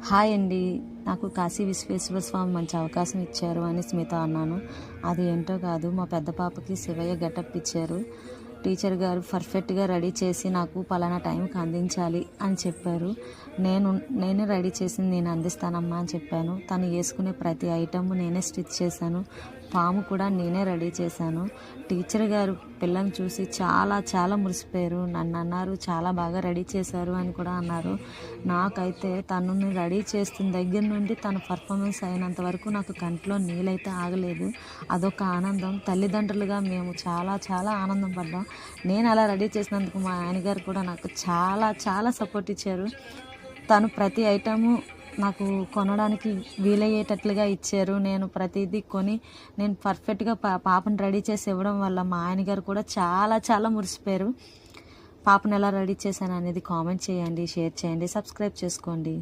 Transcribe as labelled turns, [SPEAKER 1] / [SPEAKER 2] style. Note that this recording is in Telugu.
[SPEAKER 1] హాయ్ అండి. నాకు కాశీ విశ్వేశ్వర స్వామి మంచి అవకాశం ఇచ్చారు అని స్మిత అన్నాను. అది ఏంటో కాదు, మా పెద్ద పాపకి శివయ్య గెటప్ ఇచ్చారు. టీచర్ గారు పర్ఫెక్ట్గా రెడీ చేసి నాకు పలానా టైంకి అందించాలి అని చెప్పారు. నేనే రెడీ చేసింది నేను అందిస్తానమ్మా అని చెప్పాను. తను వేసుకునే ప్రతి ఐటమ్ నేనే స్టిచ్ చేశాను. పాము కూడా నేనే రెడీ చేశాను. టీచర్ గారు పిల్లని చూసి చాలా చాలా మురిసిపోయారు. నన్ను అన్నారు, చాలా బాగా రెడీ చేశారు అని కూడా అన్నారు. నాకైతే తనని రెడీ చేస్తున్న దగ్గర నుండి తన పర్ఫార్మెన్స్ అయినంత వరకు నాకు కంట్లో నీళ్ళైతే ఆగలేదు. అదొక ఆనందం. తల్లిదండ్రులుగా మేము చాలా చాలా ఆనందం పడ్డాం. నేను అలా రెడీ చేసినందుకు మా ఆయనగారు కూడా నాకు చాలా చాలా సపోర్ట్ ఇచ్చారు. తను ప్రతి ఐటము నాకు కొనడానికి వీలయ్యేటట్లుగా ఇచ్చారు. నేను ప్రతిదీ కొని నేను పర్ఫెక్ట్గా పాపను రెడీ చేసి ఇవ్వడం వల్ల మా ఆయనగారు కూడా చాలా చాలా మురిసిపోయారు. పాపను ఎలా రెడీ చేశాను అనేది కామెంట్ చేయండి, షేర్ చేయండి, సబ్స్క్రైబ్ చేసుకోండి.